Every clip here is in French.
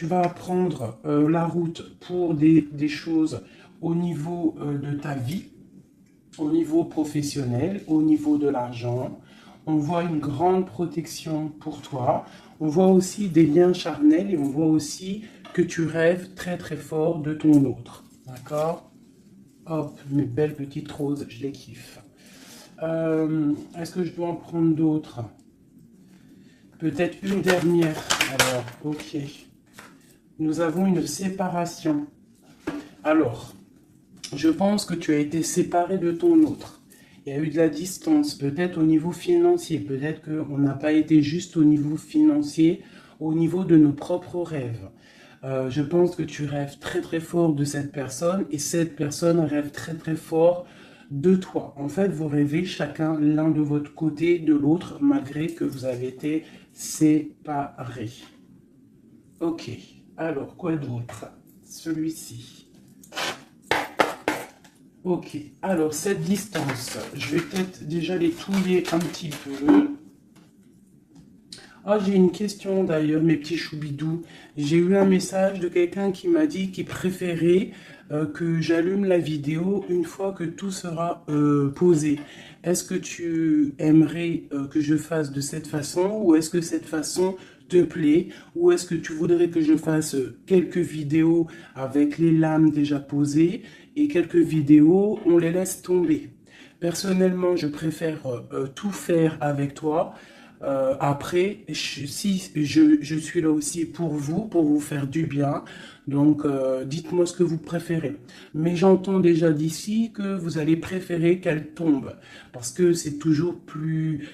tu vas prendre la route pour des choses au niveau de ta vie, au niveau professionnel, au niveau de l'argent. On voit une grande protection pour toi. On voit aussi des liens charnels et on voit aussi que tu rêves très très fort de ton autre. D'accord? Hop, mes belles petites roses, je les kiffe. Est-ce que je dois en prendre d'autres? Peut-être une dernière. Alors, ok. Nous avons une séparation. Alors, je pense que tu as été séparé de ton autre. Il y a eu de la distance, peut-être au niveau financier. Peut-être qu'on n'a pas été juste au niveau financier, au niveau de nos propres rêves. Je pense que tu rêves très très fort de cette personne et cette personne rêve très très fort de toi. En fait, vous rêvez chacun l'un de votre côté, de l'autre, malgré que vous avez été séparés. Ok, alors quoi d'autre? Celui-ci. Ok, alors cette distance, je vais peut-être déjà les touiller un petit peu. Ah, j'ai une question d'ailleurs, mes petits choubidous. J'ai eu un message de quelqu'un qui m'a dit qu'il préférait que j'allume la vidéo une fois que tout sera posé. Est-ce que tu aimerais que je fasse de cette façon ou est-ce que cette façon te plaît ou est-ce que tu voudrais que je fasse quelques vidéos avec les lames déjà posées et quelques vidéos, on les laisse tomber? Personnellement, je préfère tout faire avec toi. Après, si je suis là aussi pour vous faire du bien. Donc, dites-moi ce que vous préférez. Mais j'entends déjà d'ici que vous allez préférer qu'elle tombe. Parce que c'est toujours plus...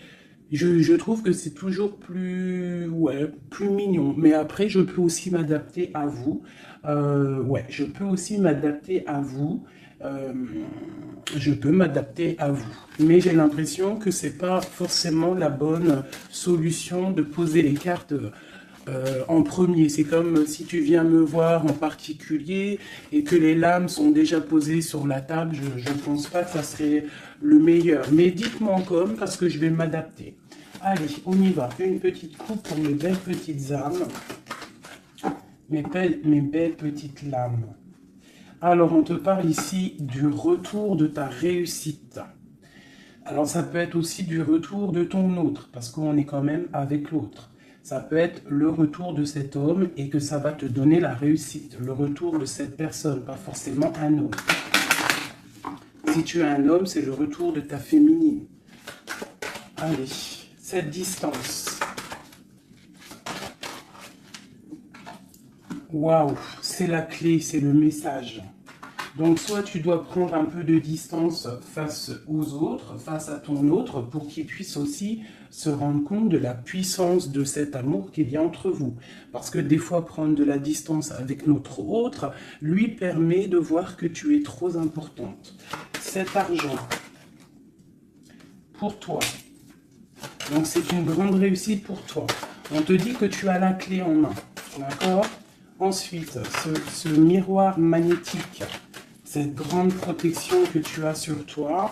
Je trouve que c'est toujours plus... Ouais, plus mignon. Mais après, je peux aussi m'adapter à vous. Ouais, je peux aussi m'adapter à vous. Euh, je peux m'adapter à vous. Mais j'ai l'impression que c'est pas forcément la bonne solution de poser les cartes en premier. C'est comme si tu viens me voir en particulier et que les lames sont déjà posées sur la table. Je ne pense pas que ça serait le meilleur. Mais dites-moi comme parce que je vais m'adapter. Allez, on y va. Une petite coupe pour mes belles petites âmes. Mes belles petites lames. Alors, on te parle ici du retour de ta réussite. Alors, ça peut être aussi du retour de ton autre, parce qu'on est quand même avec l'autre. Ça peut être le retour de cet homme et que ça va te donner la réussite. Le retour de cette personne, pas forcément un homme. Si tu es un homme, c'est le retour de ta féminine. Allez, cette distance. Waouh, c'est la clé, c'est le message. Donc, soit tu dois prendre un peu de distance face aux autres, face à ton autre, pour qu'il puisse aussi se rendre compte de la puissance de cet amour qu'il y a entre vous. Parce que des fois, prendre de la distance avec notre autre lui permet de voir que tu es trop importante. Cet argent, pour toi. Donc, c'est une grande réussite pour toi. On te dit que tu as la clé en main. D'accord? Ensuite, ce miroir magnétique, cette grande protection que tu as sur toi.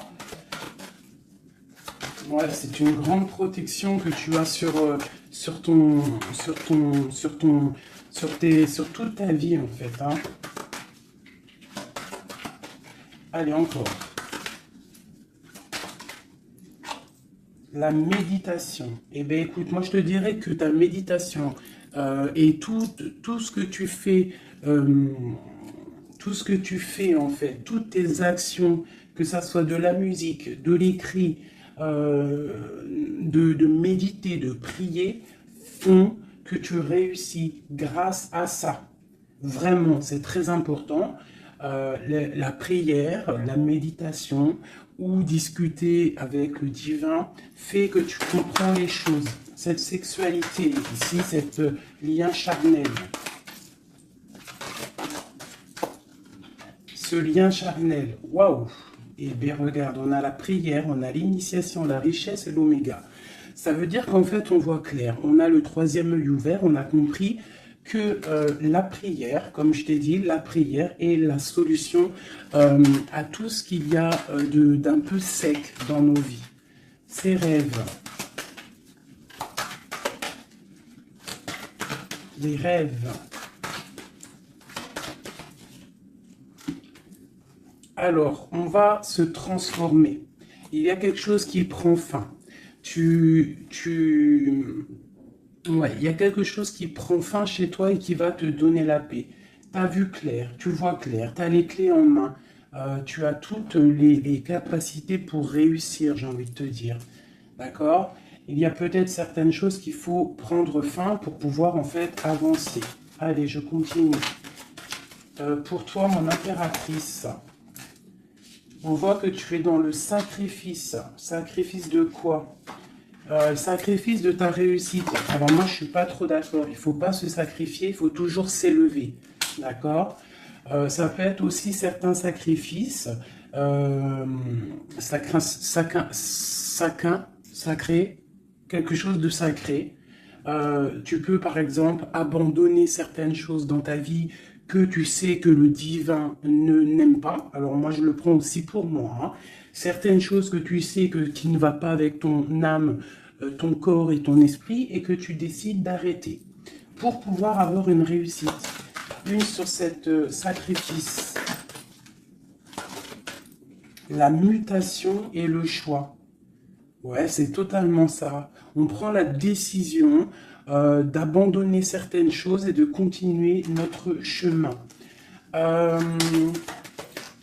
Ouais, c'est une grande protection que tu as sur toute ta vie en fait. Hein. Allez, encore. La méditation. Eh bien, écoute, moi je te dirais que ta méditation et tout ce que tu fais, tout ce que tu fais en fait, toutes tes actions, que ça soit de la musique, de l'écrit, de méditer, de prier, font que tu réussis grâce à ça. Vraiment, c'est très important. La prière, la méditation ou discuter avec le divin fait que tu comprends les choses. Cette sexualité ici, cet lien charnel. Ce lien charnel, waouh! Et bien regarde, on a la prière, on a l'initiation, la richesse et l'oméga. Ça veut dire qu'en fait, on voit clair. On a le troisième œil ouvert, on a compris que la prière, comme je t'ai dit, la prière est la solution à tout ce qu'il y a d'un peu sec dans nos vies. Ces rêves, les rêves, Alors, on va se transformer. Il y a quelque chose qui prend fin. Ouais, il y a quelque chose qui prend fin chez toi et qui va te donner la paix. Tu as vu clair, tu vois clair, tu as les clés en main, tu as toutes les capacités pour réussir, j'ai envie de te dire. D'accord? Il y a peut-être certaines choses qu'il faut prendre fin pour pouvoir en fait avancer. Allez, je continue. Pour toi, mon impératrice, on voit que tu es dans le sacrifice. Sacrifice de quoi? Sacrifice de ta réussite. Alors moi, je suis pas trop d'accord. Il faut pas se sacrifier, il faut toujours s'élever. D'accord? Ça peut être aussi certains sacrifices. Sacré, quelque chose de sacré. Tu peux par exemple abandonner certaines choses dans ta vie que tu sais que le divin ne n'aime pas. Alors moi je le prends aussi pour moi, hein. Certaines choses que tu sais que qui ne va pas avec ton âme, ton corps et ton esprit et que tu décides d'arrêter pour pouvoir avoir une réussite. Une sur cette sacrifice, la mutation et le choix. Ouais, c'est totalement ça. On prend la décision d'abandonner certaines choses et de continuer notre chemin. Euh,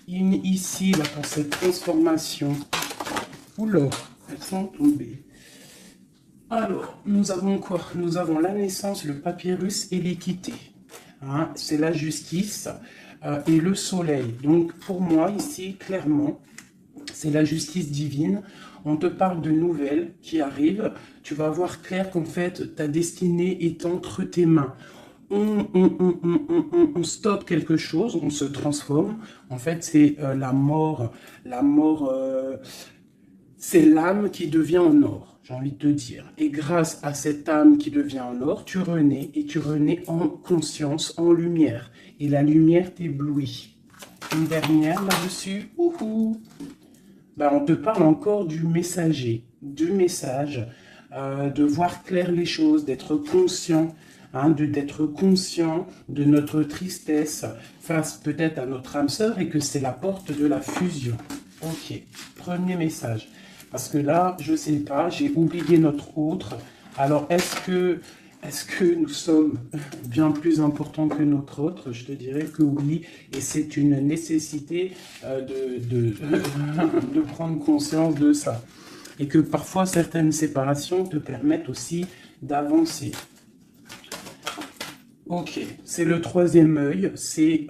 Ici, là, pour cette transformation, oula, elles sont tombées. Alors, nous avons quoi? Nous avons la naissance, le papyrus et l'équité. Hein, c'est la justice et le soleil. Donc, pour moi, ici, clairement, c'est la justice divine. On te parle de nouvelles qui arrivent. Tu vas voir clair qu'en fait, ta destinée est entre tes mains. On stoppe quelque chose, on se transforme. En fait, c'est la mort. La mort, c'est l'âme qui devient en or, j'ai envie de te dire. Et grâce à cette âme qui devient en or, tu renais et tu renais en conscience, en lumière. Et la lumière t'éblouit. Une dernière là-dessus. Ben, on te parle encore du messager, du message, de voir clair les choses, d'être conscient, hein, d'être conscient de notre tristesse face peut-être à notre âme sœur et que c'est la porte de la fusion. Ok, premier message. Parce que là, je sais pas, j'ai oublié notre autre. Alors, est-ce que nous sommes bien plus importants que notre autre? Je te dirais que oui, et c'est une nécessité de prendre conscience de ça. Et que parfois, certaines séparations te permettent aussi d'avancer. Ok, c'est le troisième œil, c'est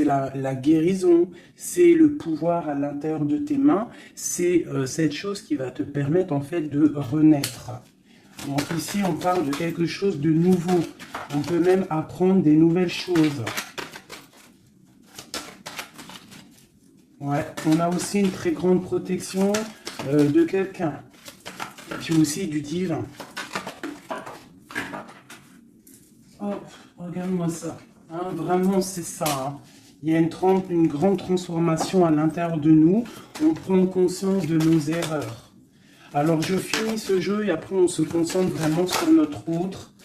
la guérison, c'est le pouvoir à l'intérieur de tes mains, c'est cette chose qui va te permettre en fait de renaître. Donc ici, on parle de quelque chose de nouveau. On peut même apprendre des nouvelles choses. Ouais, on a aussi une très grande protection de quelqu'un. Et puis aussi du divin. Hop, regarde-moi ça. Hein, vraiment, c'est ça. Hein. Il y a une grande transformation à l'intérieur de nous. On prend conscience de nos erreurs. Alors, je finis ce jeu et après, on se concentre vraiment sur notre autre.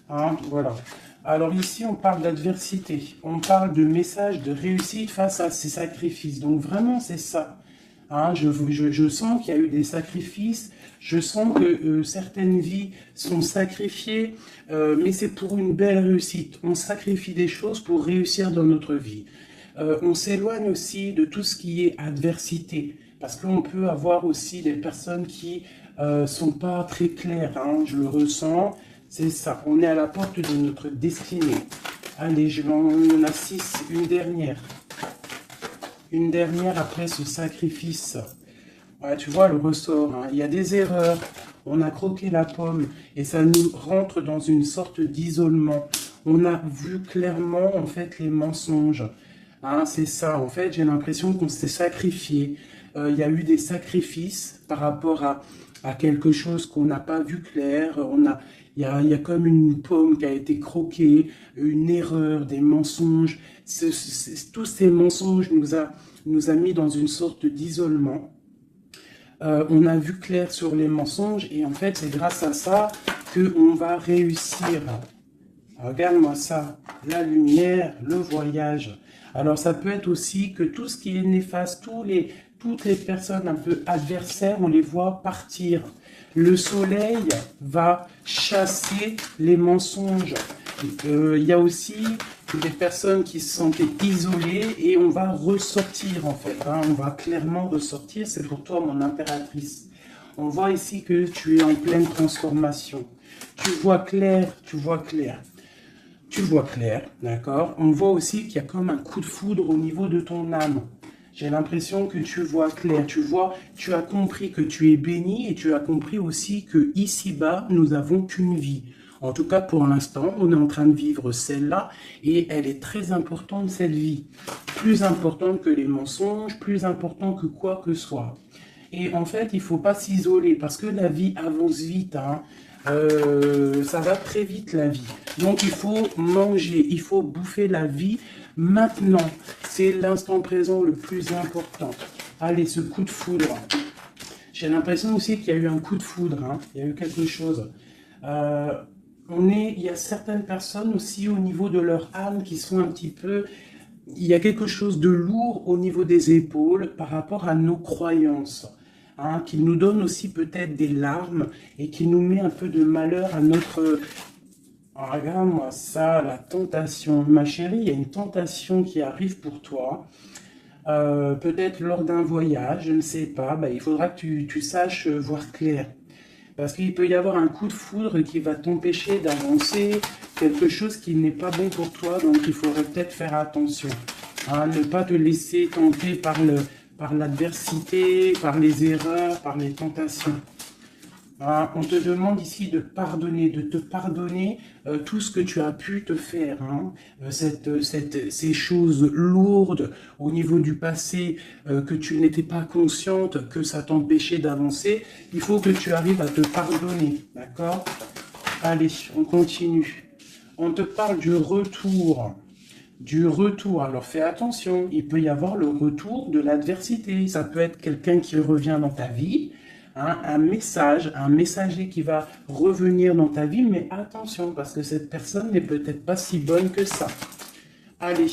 Hein, voilà. Alors ici, on parle d'adversité. On parle de message de réussite face à ces sacrifices. Donc, vraiment, c'est ça. Hein, je sens qu'il y a eu des sacrifices. Je sens que certaines vies sont sacrifiées, mais c'est pour une belle réussite. On sacrifie des choses pour réussir dans notre vie. On s'éloigne aussi de tout ce qui est adversité, parce qu'on peut avoir aussi des personnes qui sont pas très claires. Hein, je le ressens, c'est ça. On est à la porte de notre destinée. Allez, on en a 6, une dernière. Une dernière après ce sacrifice. Ouais, tu vois le ressort, hein. Il y a des erreurs, on a croqué la pomme et ça nous rentre dans une sorte d'isolement. On a vu clairement en fait les mensonges. Hein, c'est ça, en fait j'ai l'impression qu'on s'est sacrifié. Il y a eu des sacrifices par rapport à quelque chose qu'on n'a pas vu clair. Il y a comme une pomme qui a été croquée, une erreur, des mensonges. Tous ces mensonges nous a mis dans une sorte d'isolement. On a vu clair sur les mensonges et en fait c'est grâce à ça qu'on va réussir. Regarde-moi ça, la lumière, le voyage. Alors ça peut être aussi que tout ce qui est néfaste, toutes les personnes un peu adversaires, on les voit partir. Le soleil va chasser les mensonges. Il y a aussi des personnes qui se sentaient isolées et on va ressortir en fait. Hein, on va clairement ressortir, c'est pour toi mon impératrice. On voit ici que tu es en pleine transformation. Tu vois clair, tu vois clair. Tu vois clair, d'accord? On voit aussi qu'il y a comme un coup de foudre au niveau de ton âme. J'ai l'impression que tu vois clair, tu as compris que tu es béni et tu as compris aussi que ici-bas, nous n'avons qu'une vie. En tout cas, pour l'instant, on est en train de vivre celle-là et elle est très importante, cette vie. Plus importante que les mensonges, plus importante que quoi que ce soit. Et en fait, il ne faut pas s'isoler parce que la vie avance vite. Hein. Ça va très vite la vie. Donc il faut manger, il faut bouffer la vie maintenant. C'est l'instant présent le plus important. Allez, ce coup de foudre. J'ai l'impression aussi qu'il y a eu un coup de foudre. Hein. Il y a eu quelque chose. Il y a certaines personnes aussi au niveau de leur âme qui sont un petit peu... Il y a quelque chose de lourd au niveau des épaules par rapport à nos croyances. Hein, qui nous donne aussi peut-être des larmes et qui nous met un peu de malheur à notre... Oh, regarde-moi ça, la tentation. Ma chérie, il y a une tentation qui arrive pour toi. Peut-être lors d'un voyage, je ne sais pas. Il faudra que tu saches voir clair. Parce qu'il peut y avoir un coup de foudre qui va t'empêcher d'avancer, quelque chose qui n'est pas bon pour toi, donc il faudrait peut-être faire attention. Hein, ne pas te laisser tenter par l'adversité, par les erreurs, par les tentations. Hein, on te demande ici de te pardonner tout ce que tu as pu te faire. Hein, ces choses lourdes au niveau du passé que tu n'étais pas consciente, que ça t'empêchait d'avancer. Il faut que tu arrives à te pardonner. D'accord? Allez, on continue. On te parle du retour. Du retour. Alors fais attention, il peut y avoir le retour de l'adversité. Ça peut être quelqu'un qui revient dans ta vie, hein, un messager qui va revenir dans ta vie, mais attention, parce que cette personne n'est peut-être pas si bonne que ça. Allez,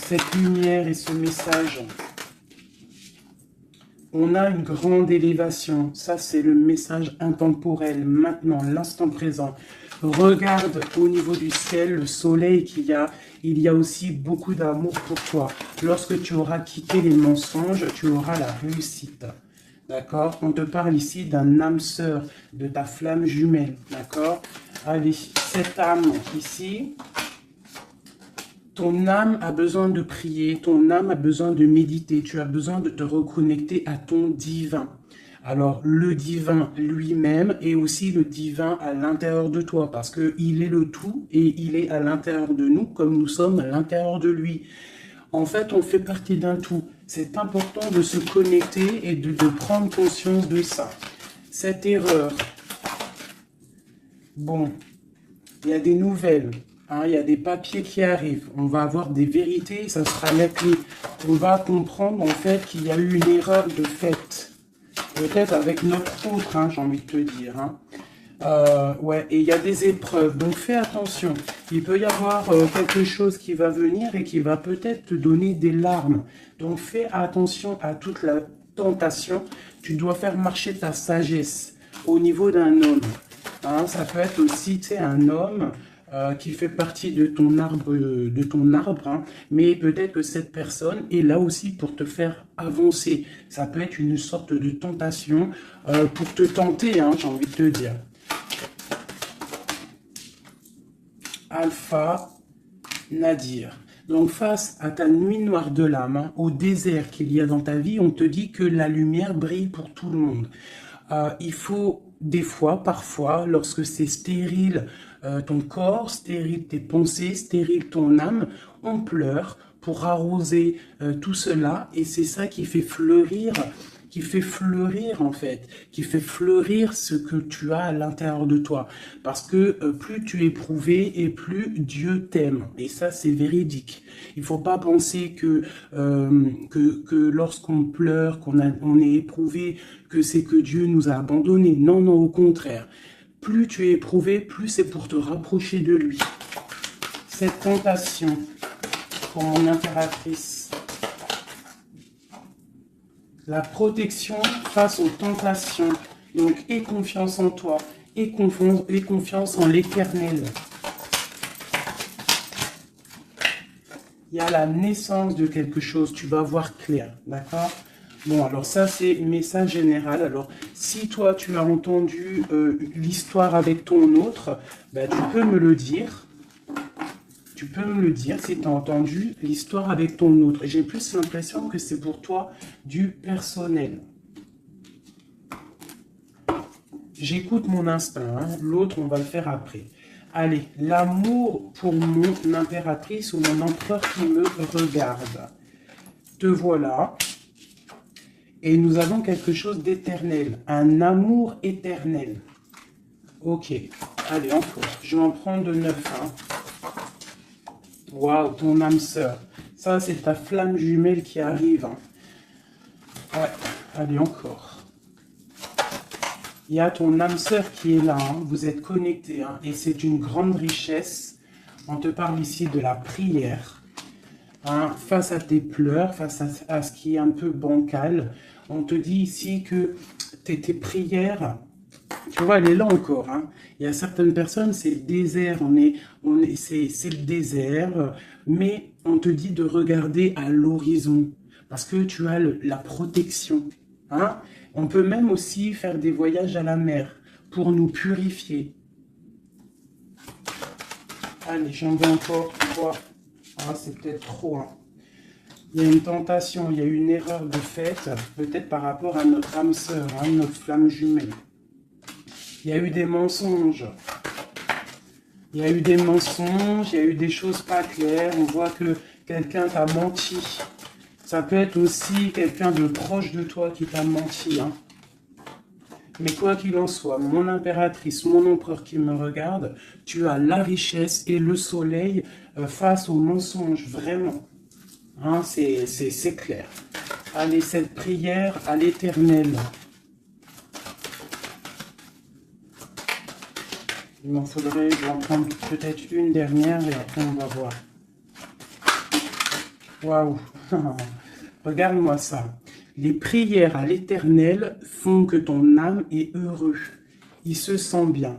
cette lumière et ce message. On a une grande élévation. Ça, c'est le message intemporel, maintenant, l'instant présent. Regarde au niveau du ciel, le soleil qu'il y a. Il y a aussi beaucoup d'amour pour toi. Lorsque tu auras quitté les mensonges, tu auras la réussite. D'accord? On te parle ici d'un âme sœur, de ta flamme jumelle. D'accord? Allez, cette âme ici, ton âme a besoin de prier, ton âme a besoin de méditer, tu as besoin de te reconnecter à ton divin. Alors, le divin lui-même et aussi le divin à l'intérieur de toi, parce qu'il est le tout et il est à l'intérieur de nous comme nous sommes à l'intérieur de lui. En fait, on fait partie d'un tout. C'est important de se connecter et de prendre conscience de ça. Cette erreur, bon, il y a des nouvelles. Hein, il y a des papiers qui arrivent, on va avoir des vérités, ça sera la clé. On va comprendre en fait qu'il y a eu une erreur de fait. Peut-être avec notre autre, hein, j'ai envie de te dire. Hein. Ouais, et il y a des épreuves, donc fais attention. Il peut y avoir quelque chose qui va venir et qui va peut-être te donner des larmes. Donc fais attention à toute la tentation. Tu dois faire marcher ta sagesse au niveau d'un homme. Hein, ça peut être aussi, tu sais, un homme qui fait partie de ton arbre, hein, mais peut-être que cette personne est là aussi pour te faire avancer. Ça peut être une sorte de tentation pour te tenter, hein, j'ai envie de te dire. Alpha Nadir. Donc face à ta nuit noire de l'âme, hein, au désert qu'il y a dans ta vie, on te dit que la lumière brille pour tout le monde. Il faut des fois, parfois, lorsque c'est stérile, ton corps, stérile tes pensées, stérile ton âme, on pleure pour arroser tout cela et c'est ça qui fait fleurir en fait, qui fait fleurir ce que tu as à l'intérieur de toi. Parce que plus tu es éprouvé et plus Dieu t'aime. Et ça, c'est véridique. Il ne faut pas penser que lorsqu'on pleure, on est éprouvé, que c'est que Dieu nous a abandonnés. Non, non, au contraire. Plus tu es éprouvé, plus c'est pour te rapprocher de lui. cette tentation pour mon impératrice. La protection face aux tentations. Donc, aie confiance en toi, aie confiance en l'Éternel. Il y a la naissance de quelque chose, tu vas voir clair, d'accord? Bon, alors ça, c'est message général. Alors, si toi, tu as entendu l'histoire avec ton autre, ben, tu peux me le dire. Tu peux me le dire si tu as entendu l'histoire avec ton autre. J'ai plus l'impression que c'est pour toi du personnel. J'écoute mon instinct, hein. L'autre, on va le faire après. Allez, l'amour pour mon impératrice ou mon empereur qui me regarde. Te voilà. Et nous avons quelque chose d'éternel. Un amour éternel. Ok. Allez, encore. Je vais en prendre de 9. Hein. Waouh, ton âme sœur. Ça, c'est ta flamme jumelle qui arrive. Hein. Ouais. Allez, encore. Il y a ton âme sœur qui est là, hein. Vous êtes connectés, hein. Et c'est une grande richesse. On te parle ici de la prière, hein. Face à tes pleurs, face à ce qui est un peu bancal, on te dit ici que tes prières, tu vois, elle est là encore, hein. Il y a certaines personnes, c'est le désert, c'est le désert, mais on te dit de regarder à l'horizon, parce que tu as la protection, hein. On peut même aussi faire des voyages à la mer pour nous purifier. Allez, j'en veux encore 3. Ah, c'est peut-être trop. Hein. Il y a une tentation, il y a une erreur de fait, peut-être par rapport à notre âme sœur, hein, notre flamme jumelle. Il y a eu des mensonges. Il y a eu des mensonges, il y a eu des choses pas claires. On voit que quelqu'un t'a menti. Ça peut être aussi quelqu'un de proche de toi qui t'a menti. Hein. Mais quoi qu'il en soit, mon impératrice, mon empereur qui me regarde, tu as la richesse et le soleil face aux mensonges, vraiment. Hein, c'est clair. Allez, cette prière à l'Éternel. Il m'en faudrait, je vais en prendre peut-être une dernière et après on va voir. Waouh. Regarde-moi ça. Les prières à l'Éternel font que ton âme est heureux. Il se sent bien.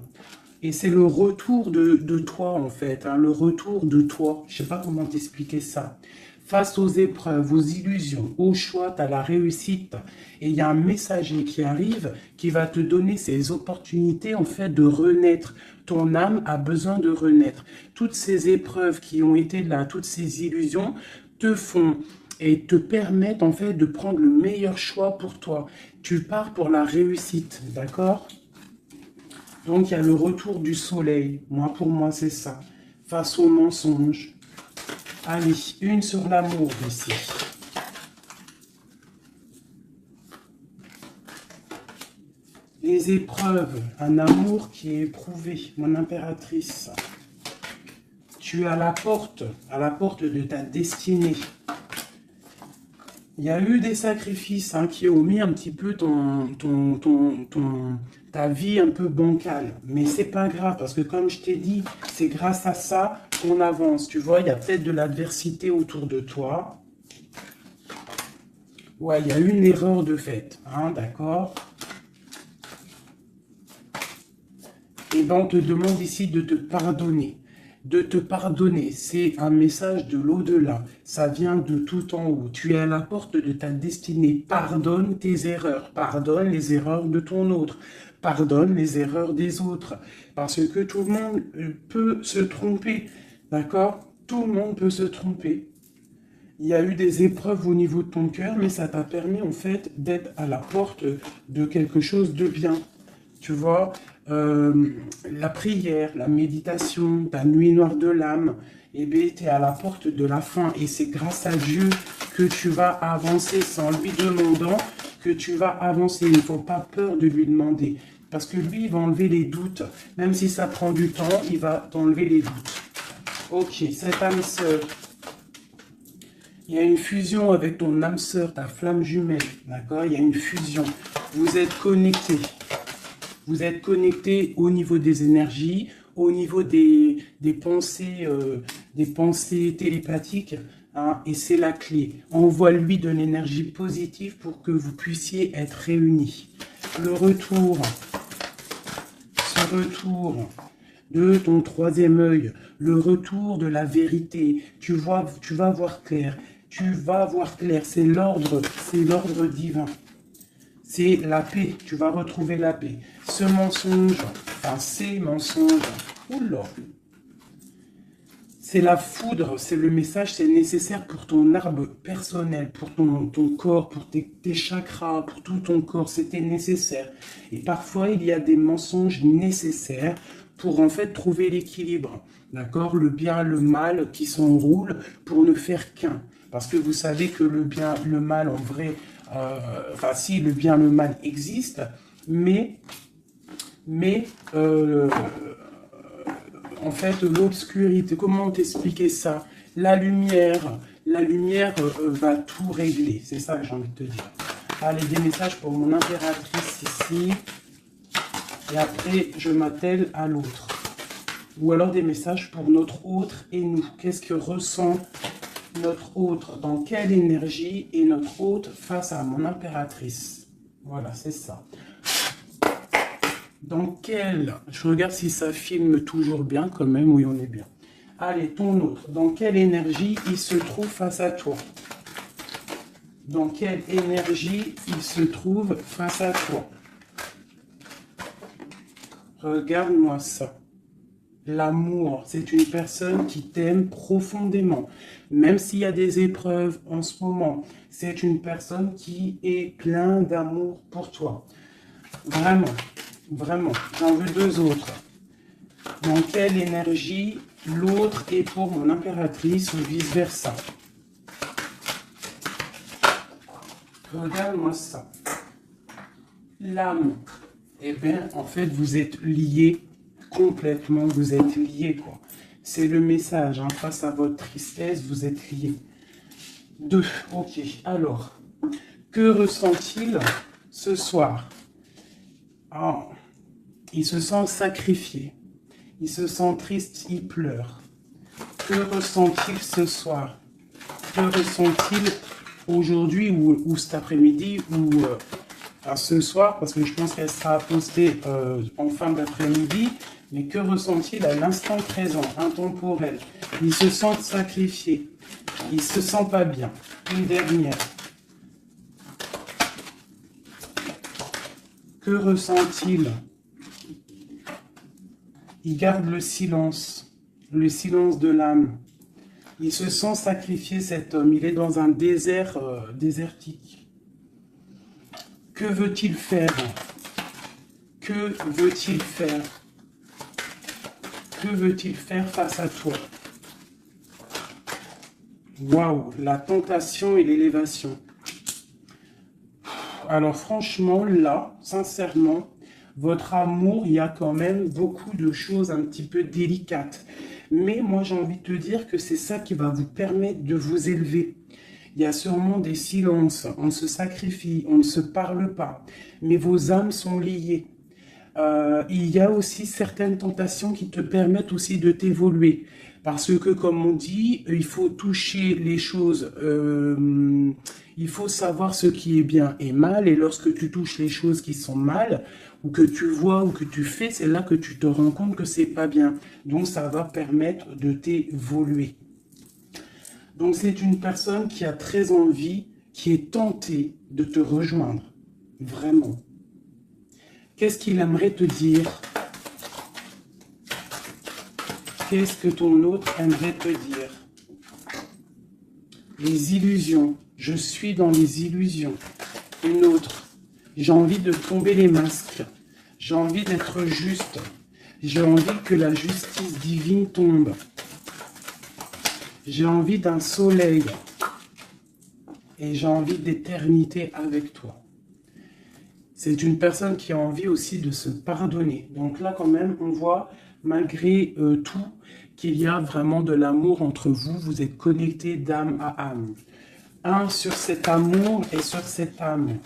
Et c'est le retour de toi, en fait. Hein, le retour de toi. Je ne sais pas comment t'expliquer ça. Face aux épreuves, aux illusions, au choix, tu as la réussite. Et il y a un messager qui arrive qui va te donner ces opportunités, en fait, de renaître. Ton âme a besoin de renaître. Toutes ces épreuves qui ont été là, toutes ces illusions, te font et te permettent en fait de prendre le meilleur choix pour toi. Tu pars pour la réussite, d'accord? Donc il y a le retour du soleil. Moi, pour moi, c'est ça. Face aux mensonges. Allez, une sur l'amour ici. Les épreuves, un amour qui est éprouvé, mon impératrice. Tu es à la porte de ta destinée. Il y a eu des sacrifices hein, qui ont mis un petit peu ta vie un peu bancale. Mais c'est pas grave, parce que comme je t'ai dit, c'est grâce à ça qu'on avance. Tu vois, il y a peut-être de l'adversité autour de toi. Ouais, il y a eu une erreur de fait, hein, d'accord? Et ben, on te demande ici de te pardonner. De te pardonner, c'est un message de l'au-delà. Ça vient de tout en haut. Tu es à la porte de ta destinée. Pardonne tes erreurs. Pardonne les erreurs de ton autre. Pardonne les erreurs des autres. Parce que tout le monde peut se tromper. D'accord? Tout le monde peut se tromper. Il y a eu des épreuves au niveau de ton cœur, mais ça t'a permis en fait d'être à la porte de quelque chose de bien. Tu vois, la prière, la méditation, ta nuit noire de l'âme, eh bien, tu es à la porte de la fin. Et c'est grâce à Dieu que tu vas avancer sans lui demandant que tu vas avancer. Il ne faut pas peur de lui demander. Parce que lui, il va enlever les doutes. Même si ça prend du temps, il va t'enlever les doutes. Ok, cette âme sœur. Il y a une fusion avec ton âme sœur, ta flamme jumelle. D'accord? Il y a une fusion. Vous êtes connectés. Vous êtes connectés au niveau des énergies, au niveau des pensées des pensées télépathiques, hein, et c'est la clé. Envoie-lui de l'énergie positive pour que vous puissiez être réunis. Le retour, ce retour de ton troisième œil, le retour de la vérité, tu vas voir clair, c'est l'ordre divin. C'est la paix, tu vas retrouver la paix. Ce mensonge, enfin ces mensonges, oula, c'est la foudre, c'est le message, c'est nécessaire pour ton arbre personnel, pour ton corps, pour tes chakras, pour tout ton corps, c'était nécessaire. Et parfois, il y a des mensonges nécessaires pour en fait trouver l'équilibre, d'accord? Le bien, le mal qui s'enroulent pour ne faire qu'un. Parce que vous savez que le bien, le mal en vrai, enfin si le bien, le mal existe, mais en fait l'obscurité, comment t'expliquer ça? La lumière va tout régler, c'est ça que j'ai envie de te dire. Allez, des messages pour mon impératrice ici, et après je m'attelle à l'autre. Ou alors des messages pour notre autre et nous. Qu'est-ce que ressent notre autre? Dans quelle énergie est notre autre face à mon impératrice? Voilà, c'est ça. Dans quelle... Je regarde si ça filme toujours bien quand même. Oui, on est bien. Allez, ton autre. Dans quelle énergie il se trouve face à toi? Dans quelle énergie il se trouve face à toi? Regarde-moi ça. L'amour, c'est une personne qui t'aime profondément. Même s'il y a des épreuves en ce moment, c'est une personne qui est plein d'amour pour toi. Vraiment, vraiment. J'en veux deux autres. Dans quelle énergie l'autre est pour mon impératrice ou vice-versa? Regarde-moi ça. L'âme. Eh bien, en fait, vous êtes liés complètement, vous êtes liés, quoi. C'est le message, hein, face à votre tristesse, vous êtes liés. 2, ok. Alors, que ressent-il ce soir? Ah, il se sent sacrifié. Il se sent triste, il pleure. Que ressent-il ce soir? Que ressent-il aujourd'hui ou cet après-midi ou ce soir, parce que je pense qu'elle sera postée en fin d'après-midi, mais que ressent-il à l'instant présent, intemporel? Il se sent sacrifié, il se sent pas bien. Une dernière. Que ressent-il? Il garde le silence de l'âme. Il se sent sacrifié, cet homme, il est dans un désert désertique. Que veut-il faire? Que veut-il faire? Que veut-il faire face à toi? Waouh, la tentation et l'élévation. Alors franchement, là, sincèrement, votre amour, il y a quand même beaucoup de choses un petit peu délicates. Mais moi, j'ai envie de te dire que c'est ça qui va vous permettre de vous élever. Il y a sûrement des silences, on se sacrifie, on ne se parle pas, mais vos âmes sont liées. Il y a aussi certaines tentations qui te permettent aussi de t'évoluer. Parce que, comme on dit, il faut toucher les choses, il faut savoir ce qui est bien et mal. Et lorsque tu touches les choses qui sont mal, ou que tu vois, ou que tu fais, c'est là que tu te rends compte que c'est pas bien. Donc, ça va permettre de t'évoluer. Donc, c'est une personne qui a très envie, qui est tentée de te rejoindre. Vraiment. Qu'est-ce qu'il aimerait te dire? Qu'est-ce que ton autre aimerait te dire? Les illusions. Je suis dans les illusions. Une autre. J'ai envie de tomber les masques. J'ai envie d'être juste. J'ai envie que la justice divine tombe. J'ai envie d'un soleil. Et j'ai envie d'éternité avec toi. C'est une personne qui a envie aussi de se pardonner. Donc là, quand même, on voit, malgré tout, qu'il y a vraiment de l'amour entre vous. Vous êtes connectés d'âme à âme. Un sur cet amour et sur cette âme.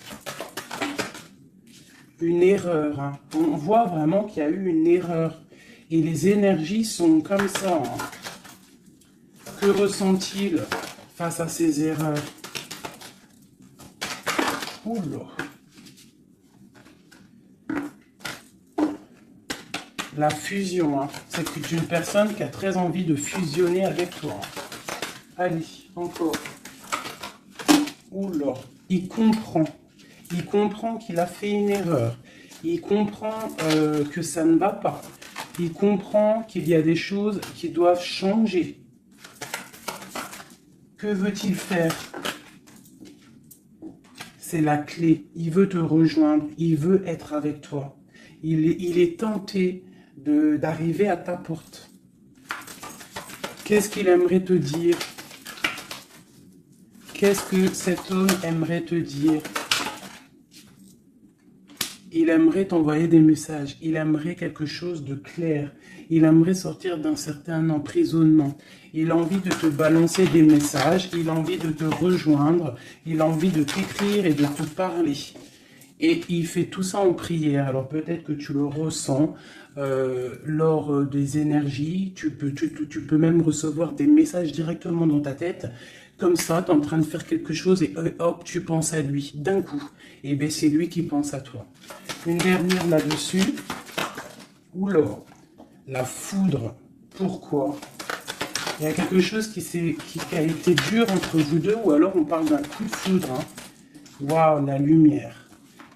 Une erreur. Hein. On voit vraiment qu'il y a eu une erreur. Et les énergies sont comme ça. Hein. Que ressent-il face à ses erreurs? Oula. La fusion, hein. C'est une personne qui a très envie de fusionner avec toi. Allez, encore. Oula. Il comprend. Il comprend qu'il a fait une erreur. Il comprend que ça ne va pas. Il comprend qu'il y a des choses qui doivent changer. Que veut-il faire? C'est la clé. Il veut te rejoindre. Il veut être avec toi. Il est tenté d'arriver à ta porte. Qu'est-ce qu'il aimerait te dire? Qu'est-ce que cet homme aimerait te dire? Il aimerait t'envoyer des messages. Il aimerait quelque chose de clair. Il aimerait sortir d'un certain emprisonnement. Il a envie de te balancer des messages. Il a envie de te rejoindre. Il a envie de t'écrire et de te parler. Et il fait tout ça en prière. Alors peut-être que tu le ressens lors des énergies. Tu peux même recevoir des messages directement dans ta tête. Comme ça, tu es en train de faire quelque chose et hop, tu penses à lui d'un coup. Et bien c'est lui qui pense à toi. Une dernière là-dessus. Oula, la foudre. Pourquoi? Il y a quelque chose qui a été dur entre vous deux, ou alors on parle d'un coup de foudre. Hein. Waouh, la lumière.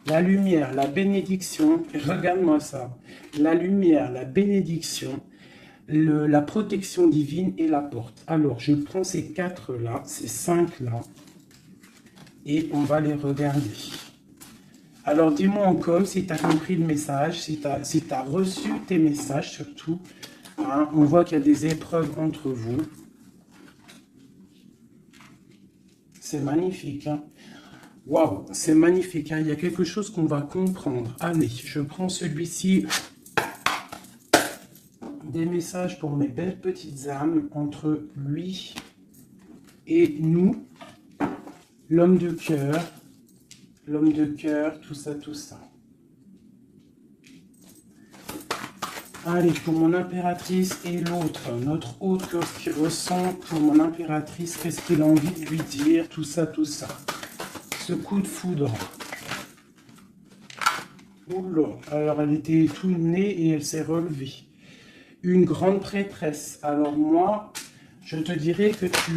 La lumière, la bénédiction. Regarde-moi ça. La lumière, la bénédiction, la protection divine et la porte. Alors, je prends ces 4 là, ces 5 là, et on va les regarder. Alors, dis-moi en com si tu as compris le message, si tu as reçu tes messages surtout. Hein, on voit qu'il y a des épreuves entre vous. C'est magnifique. Hein. Waouh, c'est magnifique. Hein. Il y a quelque chose qu'on va comprendre. Allez, je prends celui-ci. Des messages pour mes belles petites âmes entre lui et nous. L'homme de cœur, tout ça, tout ça. Allez, pour mon impératrice et l'autre, notre autre cœur qui ressent pour mon impératrice, qu'est-ce qu'il a envie de lui dire, tout ça, tout ça. Ce coup de foudre. Oula, alors elle était tout née et elle s'est relevée. Une grande prêtresse. Alors moi, je te dirais que tu...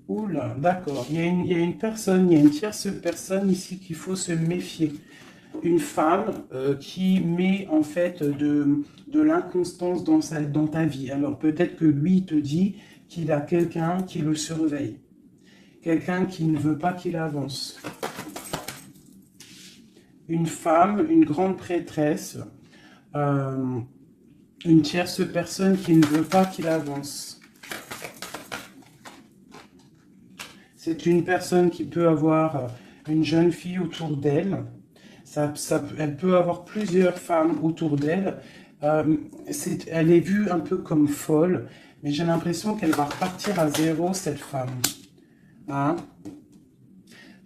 Oula, d'accord. Il y a une personne, il y a une tierce personne ici qu'il faut se méfier. Une femme qui met en fait de l'inconstance dans ta vie. Alors peut-être que lui te dit qu'il a quelqu'un qui le surveille. Quelqu'un qui ne veut pas qu'il avance. Une femme, une grande prêtresse, une tierce personne qui ne veut pas qu'il avance. C'est une personne qui peut avoir une jeune fille autour d'elle. Elle peut avoir plusieurs femmes autour d'elle. Elle est vue un peu comme folle, mais j'ai l'impression qu'elle va repartir à zéro, cette femme. Hein?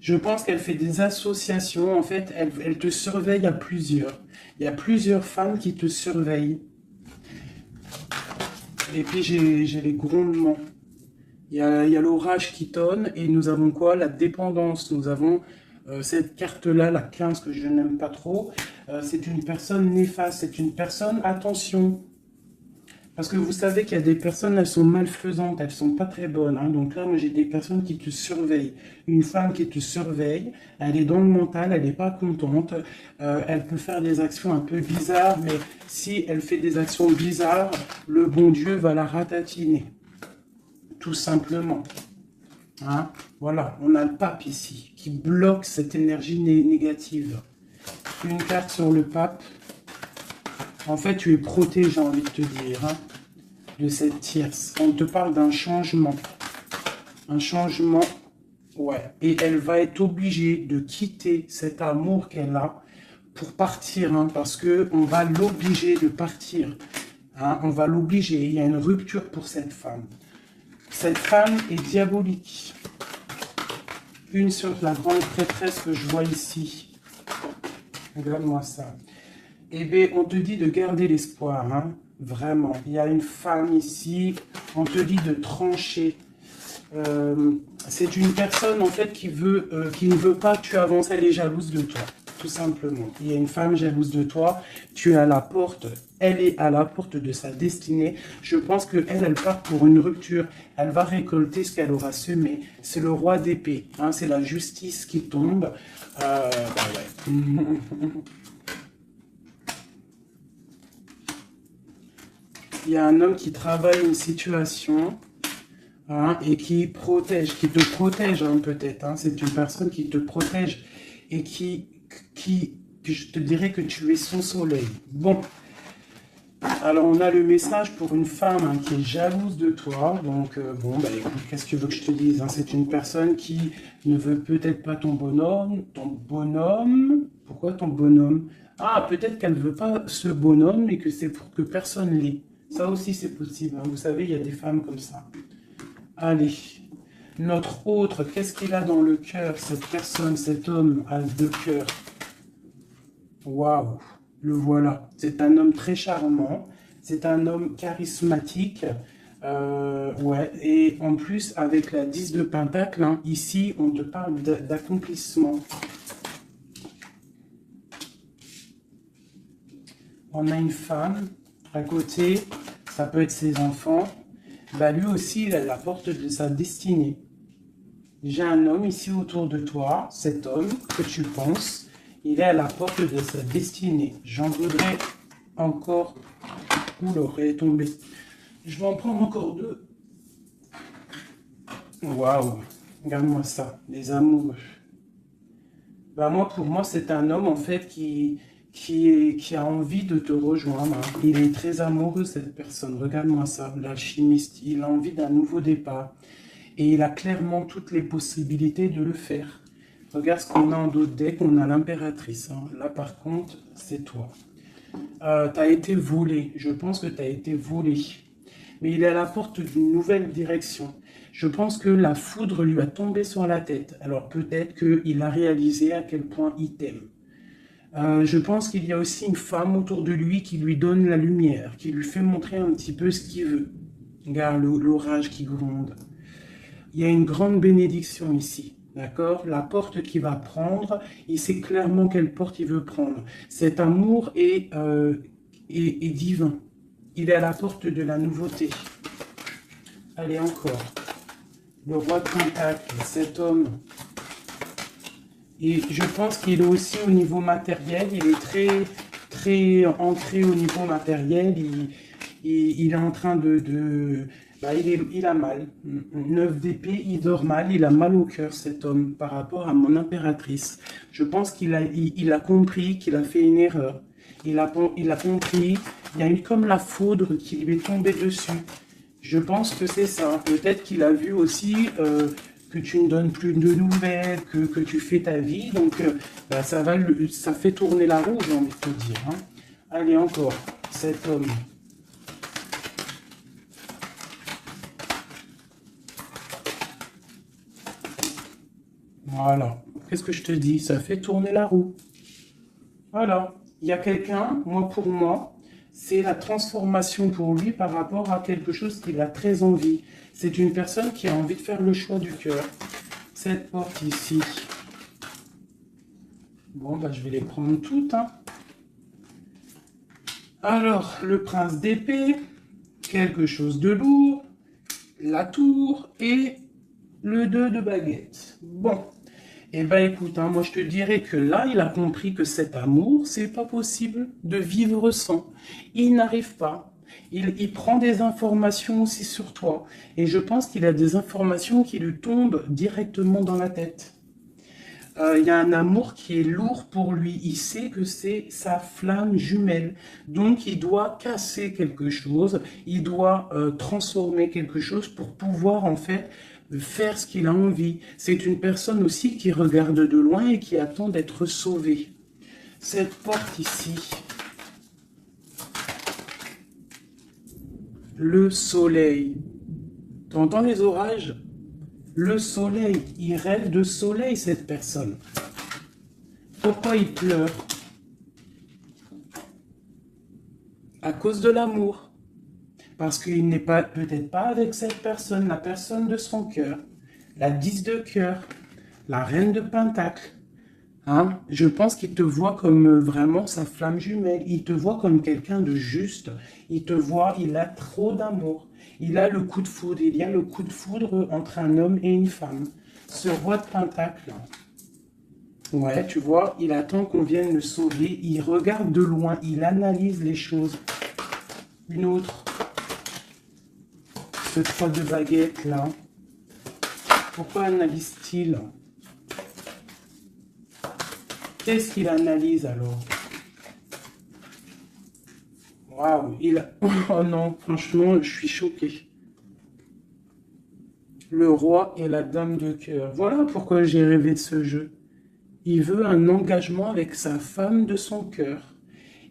Je pense qu'elle fait des associations. En fait, elle te surveille à plusieurs. Il y a plusieurs femmes qui te surveillent. Et puis, j'ai les grondements. Il y a l'orage qui tonne. Et nous avons quoi? La dépendance. Nous avons cette carte-là, la 15, que je n'aime pas trop. C'est une personne néfaste. C'est une personne, attention. Parce que vous savez qu'il y a des personnes, elles sont malfaisantes, elles sont pas très bonnes. Hein. Donc là, moi, j'ai des personnes qui te surveillent. Une femme qui te surveille, elle est dans le mental, elle n'est pas contente. Elle peut faire des actions un peu bizarres, mais si elle fait des actions bizarres, le bon Dieu va la ratatiner. Tout simplement. Hein. Voilà, on a le pape ici, qui bloque cette énergie négative. Une carte sur le pape. En fait, tu es protégé, j'ai envie de te dire, hein, de cette tierce. On te parle d'un changement. Un changement, ouais. Et elle va être obligée de quitter cet amour qu'elle a pour partir, hein, parce qu'on va l'obliger de partir. Hein, on va l'obliger. Il y a une rupture pour cette femme. Cette femme est diabolique. Une sur la grande prêtresse que je vois ici. Regarde-moi ça. Eh bien, on te dit de garder l'espoir, hein, vraiment. Il y a une femme ici, On te dit de trancher. C'est une personne en fait qui ne veut pas que tu avances, elle est jalouse de toi, tout simplement. Il y a une femme jalouse de toi, tu es à la porte, elle est à la porte de sa destinée. Je pense que elle part pour une rupture, elle va récolter ce qu'elle aura semé. C'est le roi d'épée, hein, c'est la justice qui tombe. Bah ouais. Il y a un homme qui travaille une situation. Hein, et qui te protège hein, peut-être. Hein, c'est une personne qui te protège et que je te dirais que tu es son soleil. Bon, alors on a le message pour une femme hein, qui est jalouse de toi. Donc bon, bah écoute, qu'est-ce que tu veux que je te dise hein, c'est une personne qui ne veut peut-être pas ton bonhomme. Ton bonhomme. Pourquoi ton bonhomme? Ah, peut-être qu'elle ne veut pas ce bonhomme et que c'est pour que personne l'ait. Ça aussi c'est possible. Hein. Vous savez, il y a des femmes comme ça. Allez, notre autre, qu'est-ce qu'il a dans le cœur, cette personne, cet homme a deux cœurs. Waouh, le voilà. C'est un homme très charmant, c'est un homme charismatique. Ouais, et en plus, avec la 10 de Pentacle, hein, ici, on te parle d'accomplissement. On a une femme à côté, ça peut être ses enfants. Bah lui aussi, il est à la porte de sa destinée. J'ai un homme ici autour de toi, cet homme que tu penses, il est à la porte de sa destinée. J'en voudrais encore... Ouh, l'aurait tombé. Je vais en prendre encore deux. Waouh, regarde-moi ça, les amoureux. Bah moi, pour moi, c'est un homme en fait qui a envie de te rejoindre. Hein. Il est très amoureux, cette personne. Regarde-moi ça, l'alchimiste. Il a envie d'un nouveau départ. Et il a clairement toutes les possibilités de le faire. Regarde ce qu'on a en d'autres decks. On a l'impératrice. Hein. Là, par contre, c'est toi. Tu as été volé. Je pense que tu as été volé. Mais il est à la porte d'une nouvelle direction. Je pense que la foudre lui a tombé sur la tête. Alors peut-être qu'il a réalisé à quel point il t'aime. Je pense qu'il y a aussi une femme autour de lui qui lui donne la lumière, qui lui fait montrer un petit peu ce qu'il veut. Regarde l'orage qui gronde. Il y a une grande bénédiction ici, d'accord? La porte qu'il va prendre, il sait clairement quelle porte il veut prendre. Cet amour est divin. Il est à la porte de la nouveauté. Allez, encore. Le roi de Pentacle, cet homme. Et je pense qu'il est aussi au niveau matériel, il est très ancré au niveau matériel, il est en train bah, il a mal. 9 d'épée, il dort mal, il a mal au cœur cet homme par rapport à mon impératrice. Je pense qu'il a compris qu'il a fait une erreur. Il a compris, il y a eu comme la foudre qui lui est tombée dessus. Je pense que c'est ça. Peut-être qu'il a vu aussi que tu ne donnes plus de nouvelles, que tu fais ta vie. Donc, bah, ça fait tourner la roue, j'ai envie de te dire. Hein. Allez, encore, cet homme. Voilà. Qu'est-ce que je te dis? Ça fait tourner la roue. Voilà. Il y a quelqu'un, pour moi, c'est la transformation pour lui par rapport à quelque chose qu'il a très envie. C'est une personne qui a envie de faire le choix du cœur. Cette porte ici. Bon, bah, je vais les prendre toutes. Hein. Alors, le prince d'épée, quelque chose de lourd, la tour et le 2 de baguette. Bon. Eh ben écoute, hein, moi je te dirais que là, il a compris que cet amour, c'est pas possible de vivre sans. Il n'arrive pas. Il prend des informations aussi sur toi. Et je pense qu'il a des informations qui lui tombent directement dans la tête. Il y a un amour qui est lourd pour lui. Il sait que c'est sa flamme jumelle. Donc il doit casser quelque chose. Il doit transformer quelque chose pour pouvoir en fait faire ce qu'il a envie. C'est une personne aussi qui regarde de loin et qui attend d'être sauvée. Cette porte ici, le soleil. Tu entends les orages? Le soleil, il rêve de soleil cette personne. Pourquoi il pleure? À cause de l'amour. parce qu'il n'est pas peut-être pas avec cette personne, la personne de son cœur, la 10 de cœur, la reine de pentacle. Hein? Je pense qu'il te voit comme vraiment sa flamme jumelle. Il te voit comme quelqu'un de juste. Il te voit, il a trop d'amour. Il a le coup de foudre. Il y a le coup de foudre entre un homme et une femme. Ce roi de pentacle. Ouais, tu vois, il attend qu'on vienne le sauver. Il regarde de loin. Il analyse les choses. Une autre. Ce 3 de baguette là. Pourquoi analyse-t-il? Qu'est-ce qu'il analyse alors? Waouh, oh non, franchement, je suis choqué. Le roi et la dame de cœur. Voilà pourquoi j'ai rêvé de ce jeu. Il veut un engagement avec sa femme de son cœur.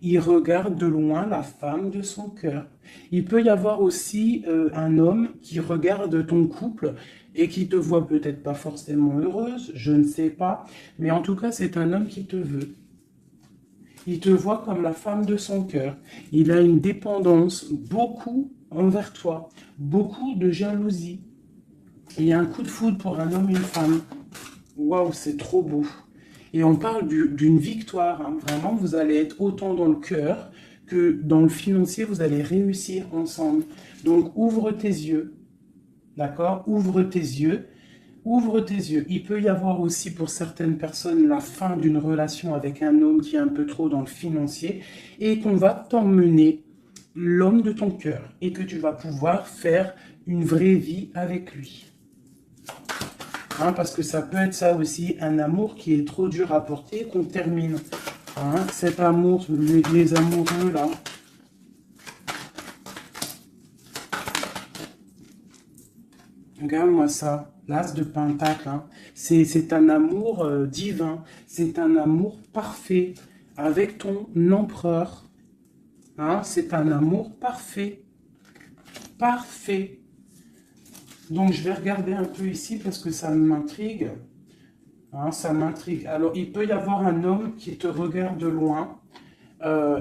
Il regarde de loin la femme de son cœur. Il peut y avoir aussi un homme qui regarde ton couple et qui te voit peut-être pas forcément heureuse, je ne sais pas, mais en tout cas c'est un homme qui te veut. Il te voit comme la femme de son cœur. Il a une dépendance beaucoup envers toi, beaucoup de jalousie. Il y a un coup de foudre pour un homme et une femme. Waouh, c'est trop beau. Et on parle d'une victoire. Hein. Vraiment, vous allez être autant dans le cœur que dans le financier, vous allez réussir ensemble. Donc, ouvre tes yeux. D'accord? Ouvre tes yeux. Ouvre tes yeux. Il peut y avoir aussi pour certaines personnes la fin d'une relation avec un homme qui est un peu trop dans le financier et qu'on va t'emmener l'homme de ton cœur et que tu vas pouvoir faire une vraie vie avec lui. Hein, parce que ça peut être ça aussi, un amour qui est trop dur à porter, qu'on termine. Hein, cet amour, les amoureux là. Regarde-moi ça, l'as de pentacle. Hein. C'est un amour divin, c'est un amour parfait avec ton empereur. Hein, c'est un amour parfait. Parfait. Donc, je vais regarder un peu ici parce que ça m'intrigue. Hein, ça m'intrigue. Alors, il peut y avoir un homme qui te regarde de loin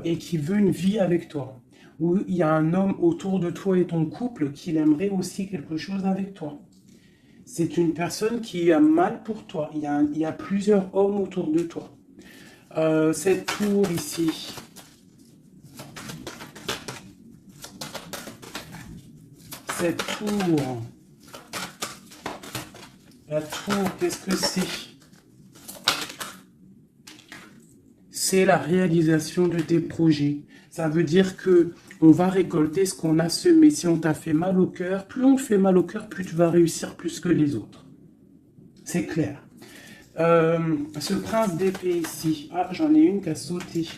et qui veut une vie avec toi. Ou il y a un homme autour de toi et ton couple qui aimerait aussi quelque chose avec toi. C'est une personne qui a mal pour toi. Il y a plusieurs hommes autour de toi. Cette tour ici. Cette tour. La tour, qu'est-ce que c'est? C'est la réalisation de tes projets. Ça veut dire que on va récolter ce qu'on a semé. Si on t'a fait mal au cœur, plus on te fait mal au cœur, plus tu vas réussir plus que les autres. C'est clair. Ce prince d'épée ici. Ah, j'en ai une qui a sauté.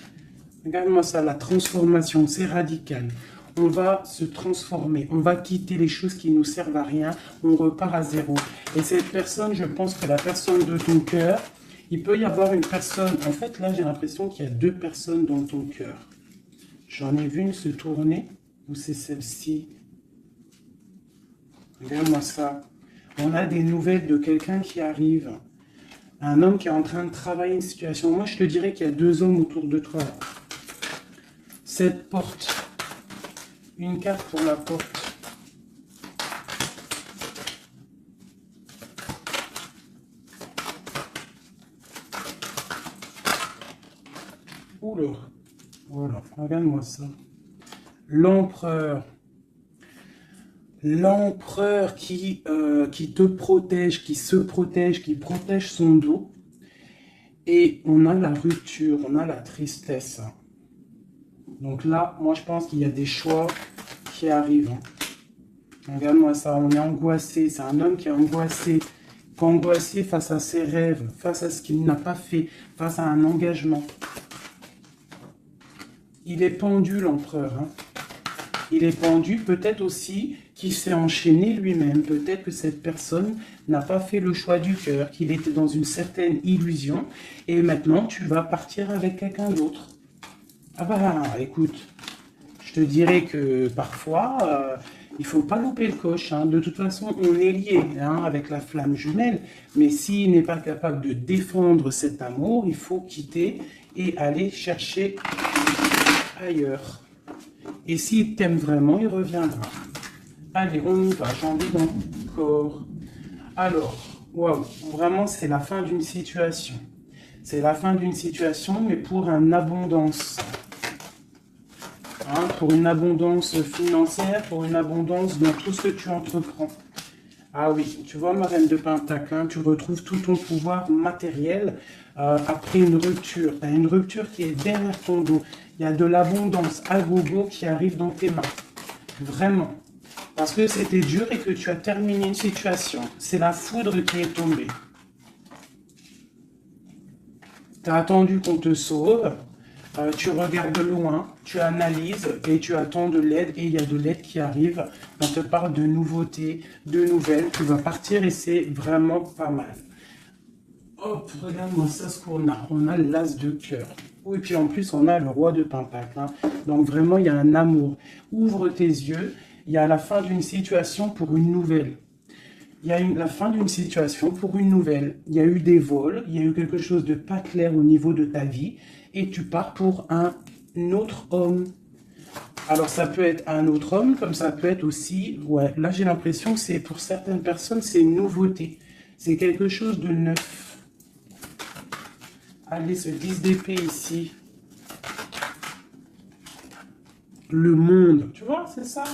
Regarde-moi ça, la transformation, c'est radical. On va se transformer, on va quitter les choses qui nous servent à rien, on repart à zéro. Et cette personne, je pense que la personne de ton cœur, il peut y avoir une personne, en fait là j'ai l'impression qu'il y a deux personnes dans ton cœur. J'en ai vu une se tourner, ou c'est celle-ci. Regarde-moi ça. On a des nouvelles de quelqu'un qui arrive. Un homme qui est en train de travailler une situation. Moi je te dirais qu'il y a deux hommes autour de toi. Cette porte. Une carte pour la porte. Oula. Voilà, regarde-moi ça. L'empereur. L'empereur qui te protège, qui se protège, qui protège son dos. Et on a la rupture, on a la tristesse. Donc là, moi je pense qu'il y a des choix qui arrivent. Regarde-moi ça, on est angoissé. C'est un homme qui est angoissé. Angoissé face à ses rêves, face à ce qu'il n'a pas fait, face à un engagement. Il est pendu, l'empereur. Hein. Il est pendu, peut-être aussi qu'il s'est enchaîné lui-même. Peut-être que cette personne n'a pas fait le choix du cœur, qu'il était dans une certaine illusion. Et maintenant, tu vas partir avec quelqu'un d'autre. Ah bah, écoute, je te dirais que parfois, il ne faut pas louper le coche. Hein. De toute façon, on est lié hein, avec la flamme jumelle. Mais s'il n'est pas capable de défendre cet amour, il faut quitter et aller chercher ailleurs. Et s'il t'aime vraiment, il reviendra. Allez, on y va, j'en ai encore. Alors, waouh, vraiment, c'est la fin d'une situation. C'est la fin d'une situation, mais pour une abondance. Hein, pour une abondance financière, pour une abondance dans tout ce que tu entreprends. Ah oui, tu vois, ma reine de Pentacle, hein, tu retrouves tout ton pouvoir matériel après une rupture. Tu as une rupture qui est derrière ton dos. Il y a de l'abondance à gogo qui arrive dans tes mains. Vraiment. Parce que c'était dur et que tu as terminé une situation. C'est la foudre qui est tombée. Tu as attendu qu'on te sauve. Tu regardes loin, tu analyses et tu attends de l'aide et il y a de l'aide qui arrive. On te parle de nouveautés, de nouvelles. Tu vas partir et c'est vraiment pas mal. Hop, regarde-moi ça ce qu'on a. On a l'as de cœur. Oui, et puis en plus on a le roi de Pentacle. Hein. Donc vraiment il y a un amour. Ouvre tes yeux. Il y a la fin d'une situation pour une nouvelle. Il y a la fin d'une situation pour une nouvelle. Il y a eu des vols, il y a eu quelque chose de pas clair au niveau de ta vie et tu pars pour un autre homme. Alors ça peut être un autre homme, comme ça peut être aussi, ouais, là j'ai l'impression que c'est pour certaines personnes, c'est une nouveauté. C'est quelque chose de neuf. Allez, ce 10 d'épée ici. Le monde, tu vois, c'est ça.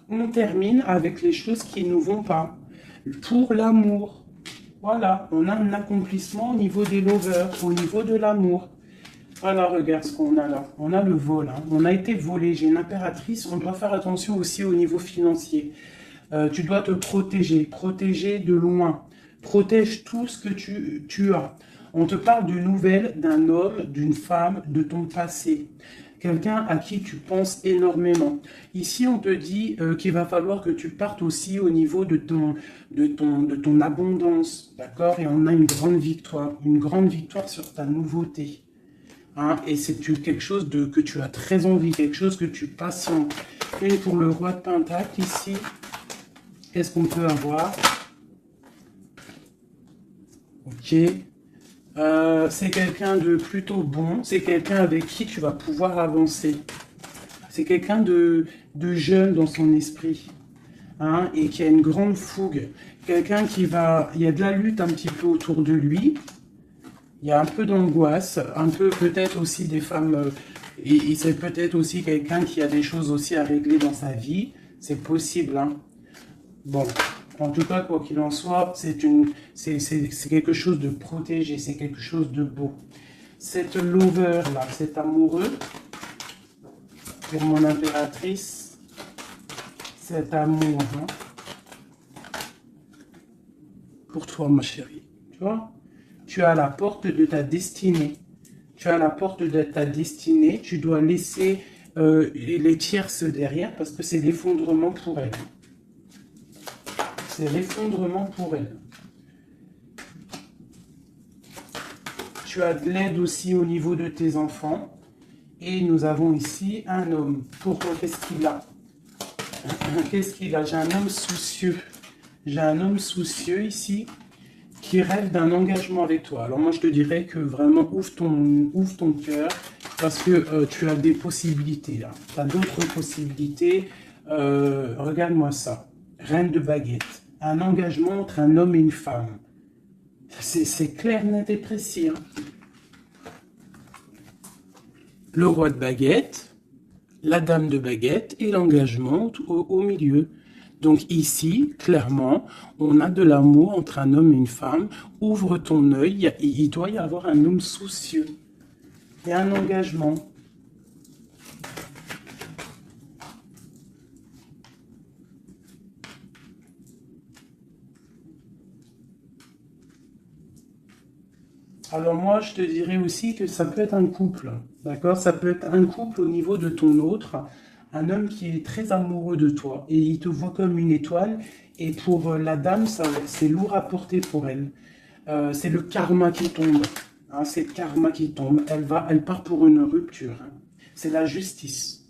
On termine avec les choses qui ne nous vont pas. Pour l'amour. Voilà, on a un accomplissement au niveau des lovers, au niveau de l'amour. Voilà, regarde ce qu'on a là. On a le vol, hein. On a été volé. J'ai une impératrice, on doit faire attention aussi au niveau financier. Tu dois te protéger de loin. Protège tout ce que tu as. On te parle de nouvelles d'un homme, d'une femme, de ton passé. Quelqu'un à qui tu penses énormément. Ici, on te dit qu'il va falloir que tu partes aussi au niveau de ton abondance, d'accord? Et on a une grande victoire sur ta nouveauté. Hein? Et c'est quelque chose que tu as très envie, quelque chose que tu patientes. Et pour le roi de Pentacle, ici, qu'est-ce qu'on peut avoir? Ok. C'est quelqu'un de plutôt bon, c'est quelqu'un avec qui tu vas pouvoir avancer. C'est quelqu'un de jeune dans son esprit, hein, et qui a une grande fougue. Quelqu'un qui va... Il y a de la lutte un petit peu autour de lui, il y a un peu d'angoisse, un peu peut-être aussi des femmes... et c'est peut-être aussi quelqu'un qui a des choses aussi à régler dans sa vie, c'est possible, hein. Bon... En tout cas, quoi qu'il en soit, c'est quelque chose de protégé, c'est quelque chose de beau. Cette lover-là, cet amoureux, pour mon impératrice, cet amour, hein, pour toi, ma chérie, tu vois, tu as la porte de ta destinée. Tu as la porte de ta destinée, tu dois laisser les tierces derrière parce que c'est l'effondrement pour elle. C'est l'effondrement pour elle. Tu as de l'aide aussi au niveau de tes enfants. Et nous avons ici un homme. Pourquoi? Qu'est-ce qu'il a? Qu'est-ce qu'il a? J'ai un homme soucieux. J'ai un homme soucieux ici qui rêve d'un engagement avec toi. Alors moi je te dirais que vraiment ouvre ton cœur parce que tu as des possibilités là. Tu as d'autres possibilités. Regarde-moi ça. Reine de baguette. Un engagement entre un homme et une femme. C'est clair, net et précis. Hein. Le roi de baguette, la dame de baguette et l'engagement au milieu. Donc ici, clairement, on a de l'amour entre un homme et une femme. Ouvre ton œil, il doit y avoir un homme soucieux. Et un engagement. Alors moi, je te dirais aussi que ça peut être un couple, d'accord? Ça peut être un couple au niveau de ton autre, un homme qui est très amoureux de toi et il te voit comme une étoile. Et pour la dame, c'est lourd à porter pour elle. C'est le karma qui tombe, hein, c'est le karma qui tombe. Elle part pour une rupture. Hein. C'est la justice.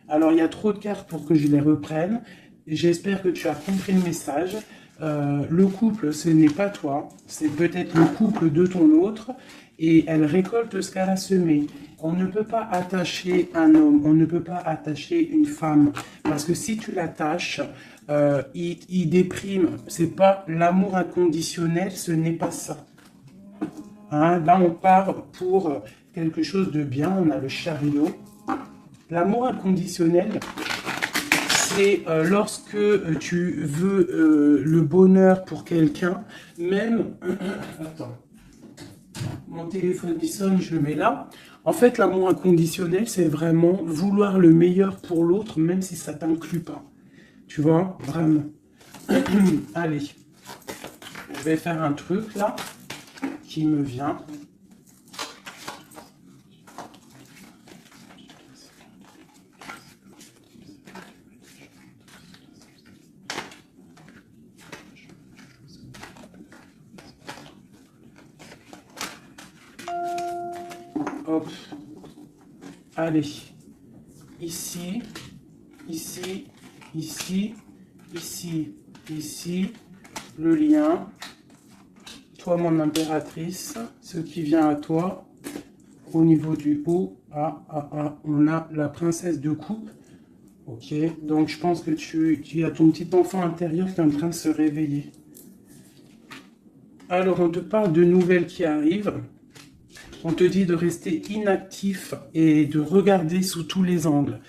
Alors il y a trop de cartes pour que je les reprenne. J'espère que tu as compris le message. Le couple, ce n'est pas toi, c'est peut-être le couple de ton autre, et elle récolte ce qu'elle a semé. On ne peut pas attacher un homme, on ne peut pas attacher une femme, parce que si tu l'attaches, il déprime. C'est pas l'amour inconditionnel, ce n'est pas ça. Hein, là, on part pour quelque chose de bien, on a le chariot. L'amour inconditionnel, c'est lorsque tu veux le bonheur pour quelqu'un, même... Attends, mon téléphone il sonne, je le mets là. En fait, l'amour inconditionnel, c'est vraiment vouloir le meilleur pour l'autre, même si ça t'inclut pas. Tu vois, vraiment. Allez, je vais faire un truc là, qui me vient. Hop. Allez. Ici, ici, ici, ici, ici. Le lien. Toi, mon impératrice. Ce qui vient à toi. Au niveau du haut. On a la princesse de coupe. Ok. Donc, je pense que tu as ton petit enfant intérieur qui est en train de se réveiller. Alors, on te parle de nouvelles qui arrivent. On te dit de rester inactif et de regarder sous tous les angles.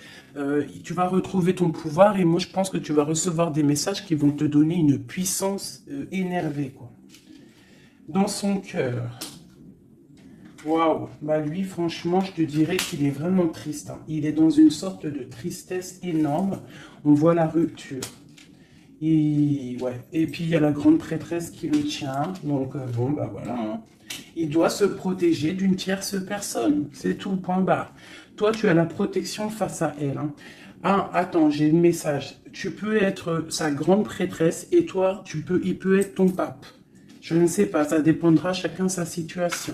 Tu vas retrouver ton pouvoir et moi je pense que tu vas recevoir des messages qui vont te donner une puissance énervée, quoi. Dans son cœur. Waouh. Bah lui, franchement, je te dirais qu'il est vraiment triste. Hein. Il est dans une sorte de tristesse énorme. On voit la rupture. Ouais. Et puis il y a la grande prêtresse qui le tient. Donc bon, bah voilà. Hein. Il doit se protéger d'une tierce personne. C'est tout, point barre. Toi, tu as la protection face à elle. Hein. Ah, attends, j'ai le message. Tu peux être sa grande prêtresse et toi, il peut être ton pape. Je ne sais pas, ça dépendra chacun sa situation.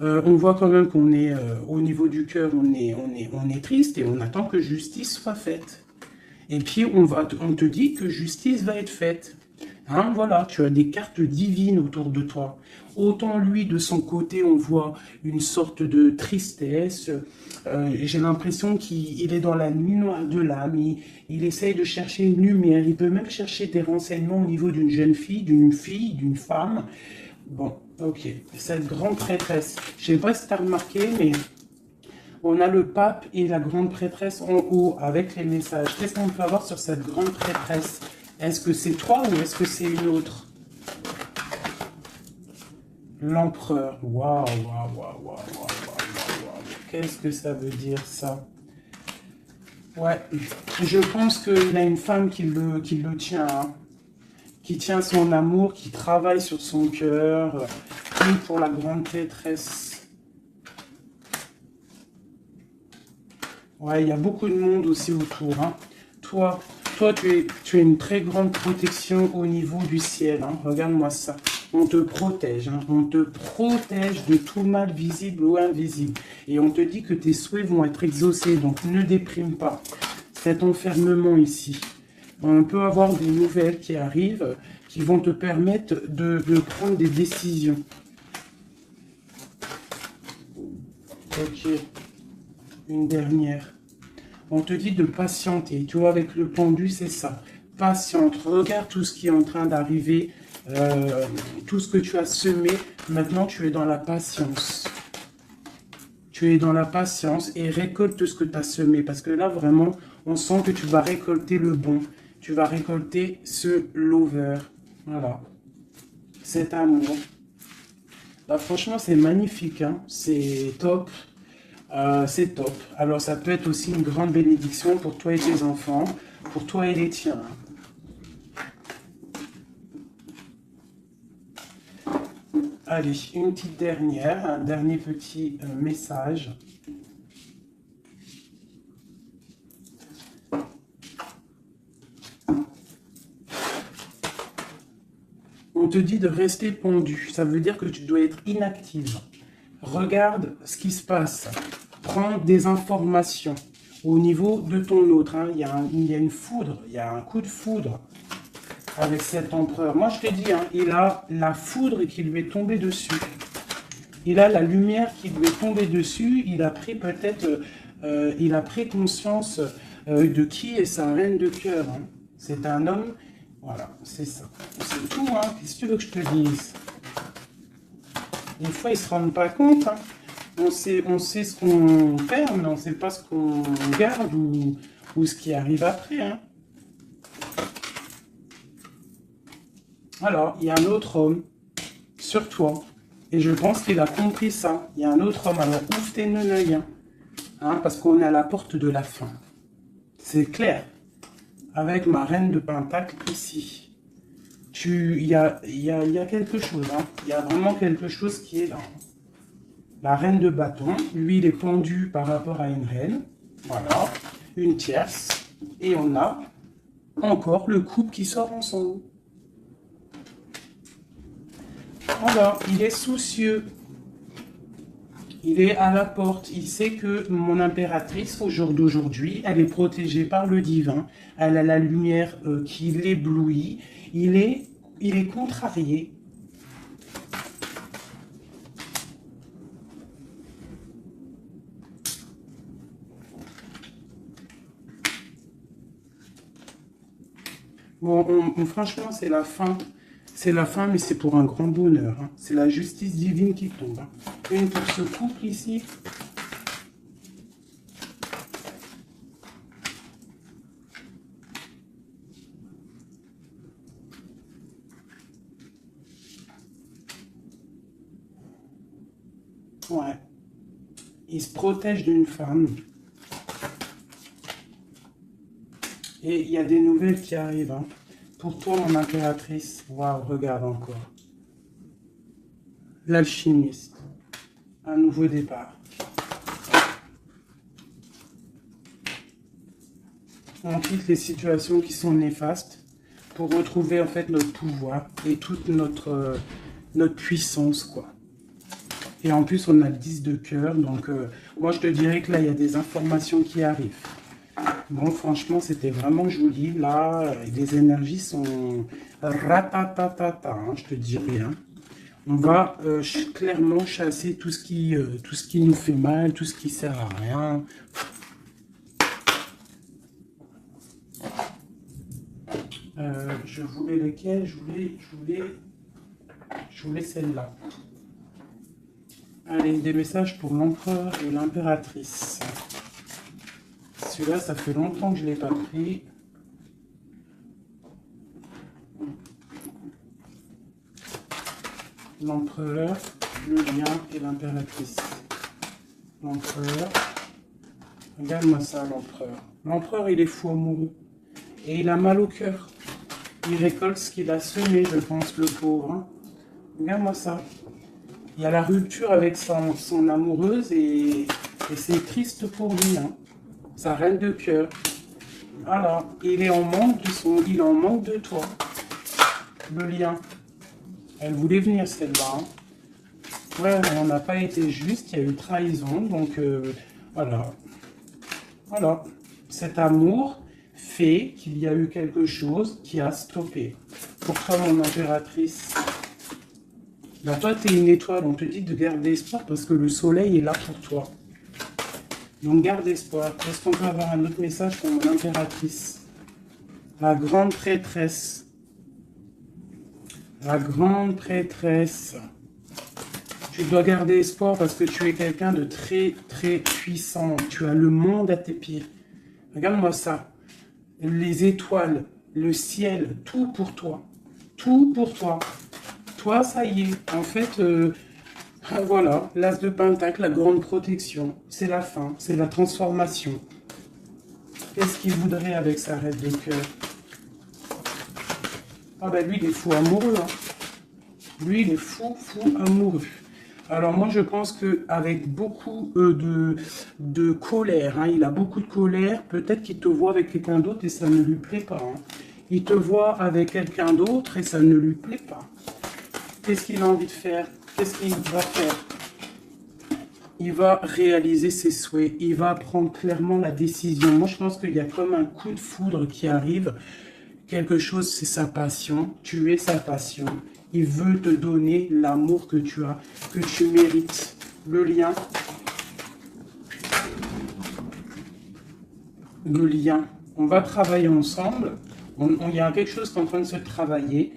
On voit quand même qu'on est au niveau du cœur, on est triste et on attend que justice soit faite. Et puis on te dit que justice va être faite. Hein, voilà, tu as des cartes divines autour de toi. Autant lui, de son côté, on voit une sorte de tristesse. J'ai l'impression qu'il est dans la nuit noire de l'âme. Il essaye de chercher une lumière. Il peut même chercher des renseignements au niveau d'une jeune fille, d'une femme. Bon, ok. Cette grande prêtresse. Je ne sais pas si tu as remarqué, mais on a le pape et la grande prêtresse en haut avec les messages. Qu'est-ce qu'on peut avoir sur cette grande prêtresse? Est-ce que c'est toi ou est-ce que c'est une autre? L'empereur. Waouh, waouh, waouh, waouh, waouh. Qu'est-ce que ça veut dire, ça? Ouais, je pense qu'il a une femme qui le tient, hein, qui tient son amour, qui travaille sur son cœur, prie pour la grande prêtresse. Ouais, il y a beaucoup de monde aussi autour. Hein. Toi, tu as une très grande protection au niveau du ciel. Hein. Regarde-moi ça. On te protège. Hein. On te protège de tout mal visible ou invisible. Et on te dit que tes souhaits vont être exaucés. Donc ne déprime pas. Cet enfermement ici. On peut avoir des nouvelles qui arrivent qui vont te permettre de prendre des décisions. Ok. Une dernière. On te dit de patienter. Tu vois, avec le pendu, c'est ça. Patiente. Regarde tout ce qui est en train d'arriver. Tout ce que tu as semé. Maintenant, tu es dans la patience. Tu es dans la patience et récolte ce que tu as semé. Parce que là, vraiment, on sent que tu vas récolter le bon. Tu vas récolter ce lover. Voilà. Cet amour. Bah, franchement, c'est magnifique. Hein. C'est top. C'est top. Alors, ça peut être aussi une grande bénédiction pour toi et tes enfants, pour toi et les tiens. Allez, une petite dernière, un dernier petit message. On te dit de rester pendu. Ça veut dire que tu dois être inactive. Regarde ce qui se passe. Prends des informations au niveau de ton autre. Hein. Il y a une foudre, il y a un coup de foudre. avec cet empereur. Moi, je te dis, hein, il a la foudre qui lui est tombée dessus. Il a la lumière qui lui est tombée dessus. Il a pris peut-être, il a pris conscience de qui est sa reine de cœur. Hein. C'est un homme, voilà, c'est ça. C'est tout, hein. Qu'est-ce que tu veux que je te dise? Des fois, ils ne se rendent pas compte. Hein. On sait ce qu'on perd, mais on ne sait pas ce qu'on garde ou ce qui arrive après. Hein. Alors, il y a un autre homme sur toi. Et je pense qu'il a compris ça. Il y a un autre homme. Alors, ouvre tes œil. Hein, parce qu'on est à la porte de la fin. C'est clair. Avec ma reine de Pentacle ici. Il y a quelque chose. Hein. Il y a vraiment quelque chose qui est là. La reine de bâton. Lui, il est pendu par rapport à une reine. Voilà. Une tierce. Et on a encore le couple qui sort ensemble. Alors, il est soucieux. Il est à la porte. Il sait que mon impératrice, au jour d'aujourd'hui, elle est protégée par le divin. Elle a la lumière qui l'éblouit. Il est contrarié. Bon, franchement, c'est la fin. C'est la fin, mais c'est pour un grand bonheur. Hein. C'est la justice divine qui tombe. Hein. Une pour ce couple ici. Ouais. Il se protège d'une femme. Et il y a des nouvelles qui arrivent. Hein. Pour toi, mon impératrice. Waouh, regarde encore. L'alchimiste. Un nouveau départ. On quitte les situations qui sont néfastes pour retrouver en fait notre pouvoir et toute notre puissance, quoi. Et en plus, on a le 10 de cœur. Donc, moi, je te dirais que là, il y a des informations qui arrivent. Bon, franchement, c'était vraiment joli. Là, les énergies sont ratatatata, hein, je te dirais. Hein. On va clairement chasser tout ce qui nous fait mal, tout ce qui sert à rien. Je voulais lesquelles? Je voulais celle-là. Allez, des messages pour l'empereur et l'impératrice. Celui-là, ça fait longtemps que je ne l'ai pas pris. L'empereur, le lien et l'impératrice. L'empereur. Regarde-moi ça, l'empereur. L'empereur, il est fou amoureux. Et il a mal au cœur. Il récolte ce qu'il a semé, je pense, le pauvre. Hein. Regarde-moi ça. Il y a la rupture avec son amoureuse et c'est triste pour lui. Hein. Sa reine de cœur. Voilà. Il est en manque de toi. Le lien. Elle voulait venir celle-là. Hein. Ouais, on n'a pas été juste, il y a eu trahison, donc voilà. Voilà. Cet amour fait qu'il y a eu quelque chose qui a stoppé. Pour toi, mon impératrice, là, toi, tu es une étoile, on te dit de garder espoir parce que le soleil est là pour toi. Donc, garde espoir. Est-ce qu'on peut avoir un autre message pour mon impératrice? La grande prêtresse. La grande prêtresse. Tu dois garder espoir parce que tu es quelqu'un de très, très puissant. Tu as le monde à tes pieds. Regarde-moi ça. Les étoiles, le ciel, tout pour toi. Tout pour toi. Toi, ça y est. En fait, voilà. L'as de Pentacle, la grande protection. C'est la fin. C'est la transformation. Qu'est-ce qu'il voudrait avec sa reine de cœur? Ah ben lui, il est fou amoureux. Hein. Lui, il est fou amoureux. Alors moi, je pense qu'avec beaucoup de colère, hein, il a beaucoup de colère, peut-être qu'il te voit avec quelqu'un d'autre et ça ne lui plaît pas. Hein. Il te voit avec quelqu'un d'autre et ça ne lui plaît pas. Qu'est-ce qu'il a envie de faire? Qu'est-ce qu'il va faire? Il va réaliser ses souhaits. Il va prendre clairement la décision. Moi, je pense qu'il y a comme un coup de foudre qui arrive. quelque chose, c'est sa passion. Tu es sa passion. Il veut te donner l'amour que tu as, que tu mérites. Le lien. Le lien. On va travailler ensemble. Il y a quelque chose qui est en train de se travailler.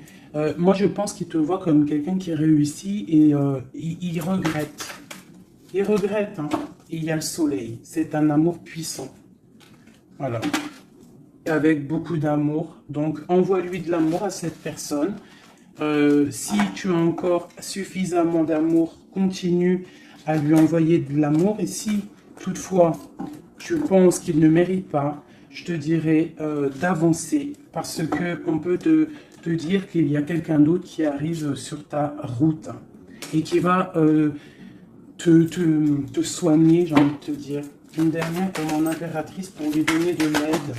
Moi, je pense qu'il te voit comme quelqu'un qui réussit et il regrette. Il regrette, hein. Il y a le soleil. C'est un amour puissant. Voilà. Avec beaucoup d'amour. Donc, envoie-lui de l'amour à cette personne. Si tu as encore suffisamment d'amour, continue à lui envoyer de l'amour. Et si, toutefois, tu penses qu'il ne mérite pas, je te dirais d'avancer. Parce qu'on peut te dire qu'il y a quelqu'un d'autre qui arrive sur ta route et qui va te soigner, j'ai envie de te dire. Une dernière comme en impératrice pour lui donner de l'aide.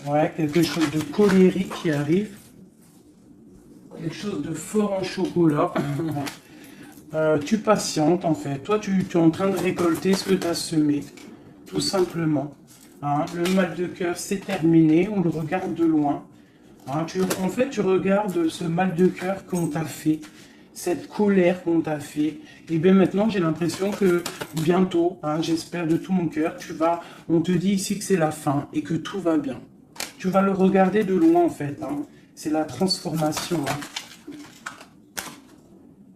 Ouais, quelque chose de colérique qui arrive. Quelque chose de fort en chocolat. Tu patientes en fait. Toi, tu es en train de récolter ce que tu as semé. Tout simplement. Hein, le mal de cœur, c'est terminé. On le regarde de loin. Hein, en fait, tu regardes ce mal de cœur qu'on t'a fait. Cette colère qu'on t'a fait. Et bien maintenant, j'ai l'impression que bientôt, hein, j'espère de tout mon cœur, on te dit ici que c'est la fin et que tout va bien. Tu vas le regarder de loin en fait. Hein. C'est la transformation. Hein.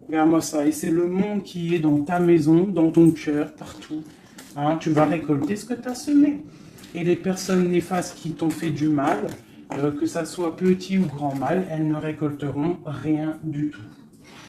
Regarde-moi ça. Et c'est le monde qui est dans ta maison, dans ton cœur, partout. Hein. Tu vas récolter ce que tu as semé. Et les personnes néfastes qui t'ont fait du mal, que ça soit petit ou grand mal, elles ne récolteront rien du tout.